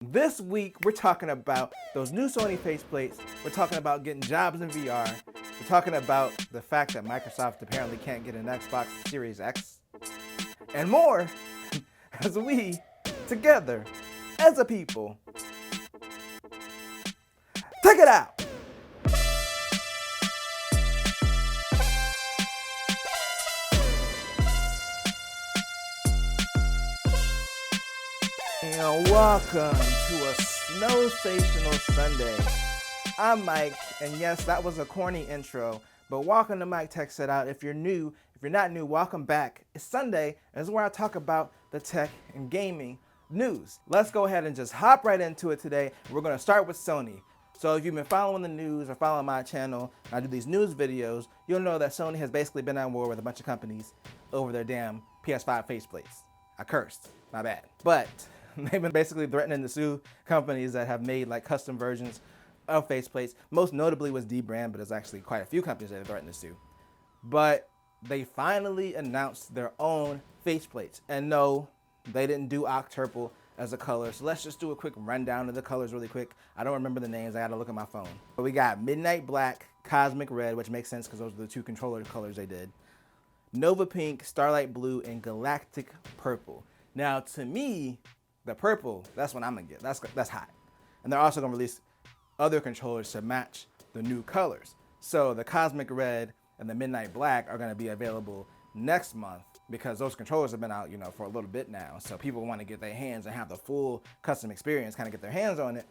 This week, we're talking about those new Sony faceplates. We're talking about getting jobs in VR. We're talking about the fact that Microsoft apparently can't get an Xbox Series X. And more as we, together, as a people, take it out. And welcome to a snow-sational Sunday. I'm Mike, and yes, that was a corny intro, but welcome to Mike Techs It Out. If you're new, if you're not new, welcome back. It's Sunday, and this is where I talk about the tech and gaming news. Let's go ahead and just hop right into it today. We're going to start with Sony. So if you've been following the news or following my channel, and I do these news videos, you'll know that Sony has basically been at war with a bunch of companies over their damn PS5 faceplates. I cursed, my bad. But they've been basically threatening to sue companies that have made like custom versions of faceplates. Most notably was D-Brand, but there's actually quite a few companies that have threatened to sue. But they finally announced their own faceplates. And no, they didn't do octuple as a color. So let's just do a quick rundown of the colors really quick. I don't remember the names. I gotta look at my phone. But we got Midnight Black, Cosmic Red, which makes sense because those are the two controller colors they did. Nova Pink, Starlight Blue, and Galactic Purple. Now, to me, the purple, that's what I'm gonna get. That's hot. And they're also gonna release other controllers to match the new colors. So the Cosmic Red and the Midnight Black are gonna be available next month because those controllers have been out, for a little bit now. So people want to get their hands and have the full custom experience, kind of get their hands on it.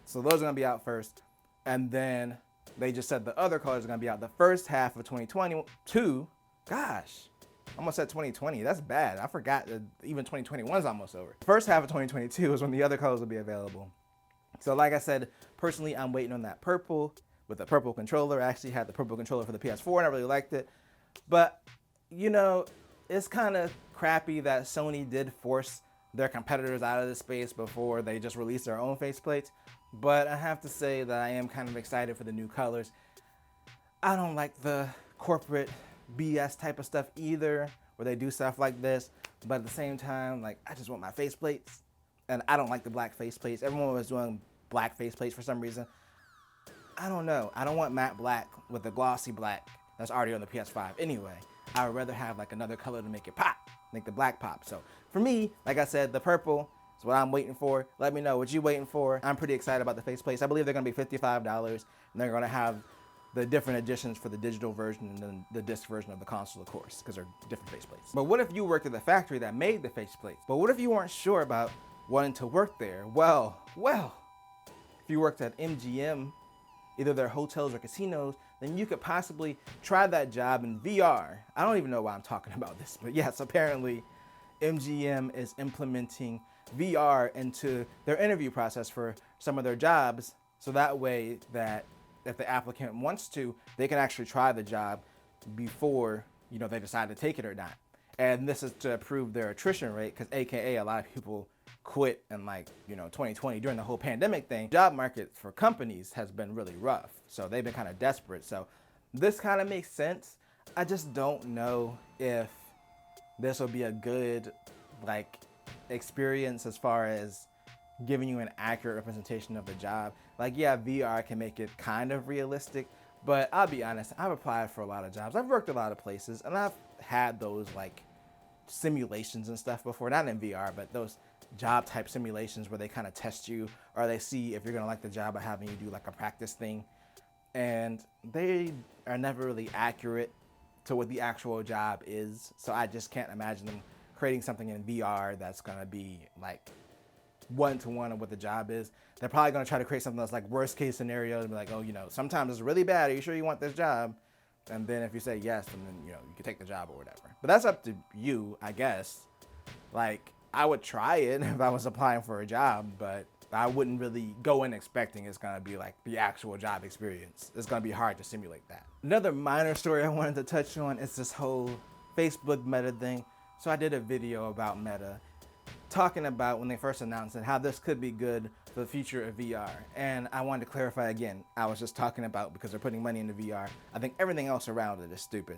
So those are gonna be out first. And then they just said the other colors are gonna be out the first half of 2022. Gosh. Almost said 2020. That's bad. I forgot that even 2021 is almost over. First half of 2022 is when the other colors will be available. So like I said, personally, I'm waiting on that purple with the purple controller. I actually had the purple controller for the PS4 and I really liked it. But, it's kind of crappy that Sony did force their competitors out of the space before they just released their own faceplates. But I have to say that I am kind of excited for the new colors. I don't like the corporate BS type of stuff either, where they do stuff like this, but at the same time, I just want my faceplates, and I don't like the black faceplates. Everyone was doing black faceplates for some reason. I don't know. I don't want matte black with the glossy black that's already on the PS5. Anyway, I would rather have another color to make it pop, make the black pop. So for me, like I said, the purple is what I'm waiting for. Let me know what you're waiting for. I'm pretty excited about the faceplates. I believe they're going to be $55, and they're going to have the different editions for the digital version and then the disc version of the console, of course, because they're different faceplates. But what if you worked at the factory that made the faceplates? But what if you weren't sure about wanting to work there? Well, if you worked at MGM, either their hotels or casinos, then you could possibly try that job in VR. I don't even know why I'm talking about this, but yes, apparently MGM is implementing VR into their interview process for some of their jobs, so that way that if the applicant wants to, they can actually try the job before, they decide to take it or not. And this is to improve their attrition rate, because AKA a lot of people quit in 2020 during the whole pandemic thing. Job market for companies has been really rough. So they've been kind of desperate. So this kind of makes sense. I just don't know if this will be a good experience as far as giving you an accurate representation of the job. Yeah, VR can make it kind of realistic, but I'll be honest, I've applied for a lot of jobs. I've worked a lot of places, and I've had those simulations and stuff before, not in VR, but those job type simulations where they kind of test you, or they see if you're gonna like the job by having you do a practice thing. And they are never really accurate to what the actual job is. So I just can't imagine them creating something in VR that's gonna be one-to-one of what the job is. They're probably going to try to create something that's worst case scenario and be sometimes it's really bad. Are you sure you want this job? And then if you say yes, then you can take the job or whatever. But that's up to you, I guess. I would try it if I was applying for a job, but I wouldn't really go in expecting it's going to be the actual job experience. It's going to be hard to simulate that. Another minor story I wanted to touch on is this whole Facebook Meta thing. So I did a video about Meta, talking about when they first announced it, how this could be good for the future of VR. And I wanted to clarify again, I was just talking about because they're putting money into VR. I think everything else around it is stupid.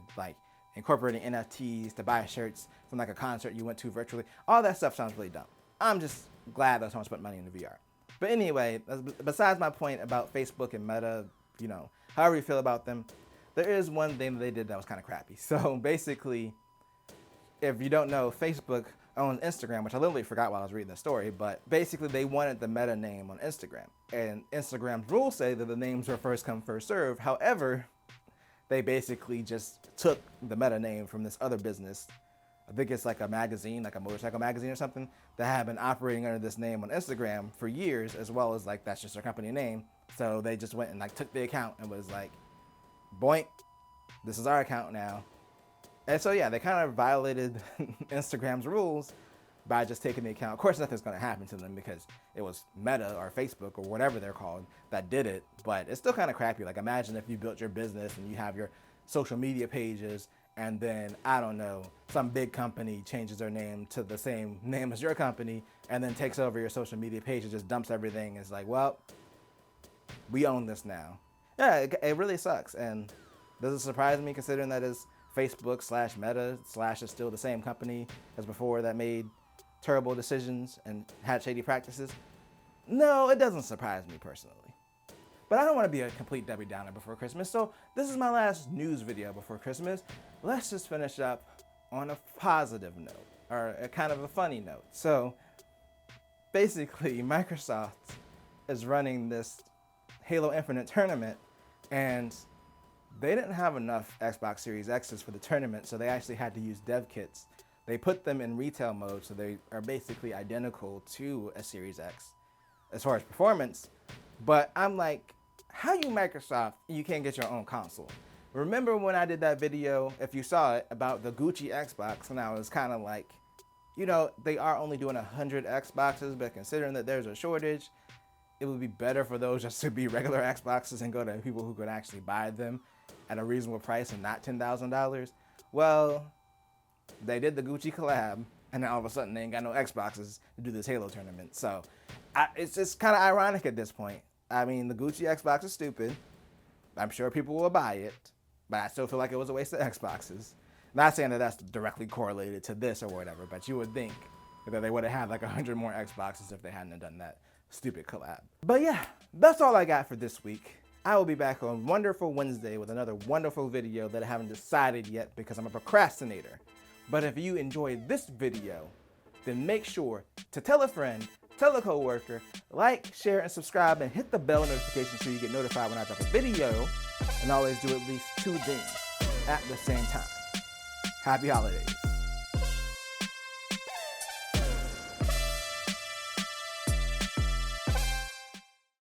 Incorporating NFTs to buy shirts from a concert you went to virtually. All that stuff sounds really dumb. I'm just glad that someone's putting money into VR. But anyway, besides my point about Facebook and Meta, however you feel about them, there is one thing that they did that was kind of crappy. So basically, if you don't know, Facebook owns Instagram, which I literally forgot while I was reading the story, but basically they wanted the Meta name on Instagram. And Instagram's rules say that the names are first come, first serve. However, they basically just took the Meta name from this other business. I think it's like a magazine, like a motorcycle magazine or something, that had been operating under this name on Instagram for years, as well as like that's just their company name. So they just went and like took the account and was like, boink, this is our account now. And so yeah, they kind of violated Instagram's rules by just taking the account. Of course, nothing's going to happen to them because it was Meta or Facebook or whatever they're called that did it. But it's still kind of crappy. Like imagine if you built your business and you have your social media pages, and then, I don't know, some big company changes their name to the same name as your company and then takes over your social media page and just dumps everything. It's like, well, we own this now. Yeah, it really sucks. And does it surprise me considering that it's Facebook / Meta / is still the same company as before that made terrible decisions and had shady practices? No, it doesn't surprise me personally. But I don't want to be a complete Debbie Downer before Christmas, so this is my last news video before Christmas. Let's just finish up on a positive note, or a kind of a funny note. So basically, Microsoft is running this Halo Infinite tournament, and they didn't have enough Xbox Series X's for the tournament, so they actually had to use dev kits. They put them in retail mode, so they are basically identical to a Series X as far as performance. But I'm like, how you Microsoft, you can't get your own console? Remember when I did that video, if you saw it, about the Gucci Xbox, and I was kind of like, they are only doing 100 Xboxes, but considering that there's a shortage, it would be better for those just to be regular Xboxes and go to people who could actually buy them at a reasonable price and not $10,000. Well, they did the Gucci collab, and then all of a sudden they ain't got no Xboxes to do this Halo tournament. So it's just kind of ironic at this point. I mean, the Gucci Xbox is stupid. I'm sure people will buy it, but I still feel like it was a waste of Xboxes. Not saying that that's directly correlated to this or whatever, but you would think that they would have had like 100 more Xboxes if they hadn't done that stupid collab. But yeah, that's all I got for this week. I will be back on Wonderful Wednesday with another wonderful video that I haven't decided yet because I'm a procrastinator. But if you enjoyed this video, then make sure to tell a friend, tell a coworker, like, share, and subscribe, and hit the bell notification so you get notified when I drop a video, and always do at least 2 things at the same time. Happy holidays.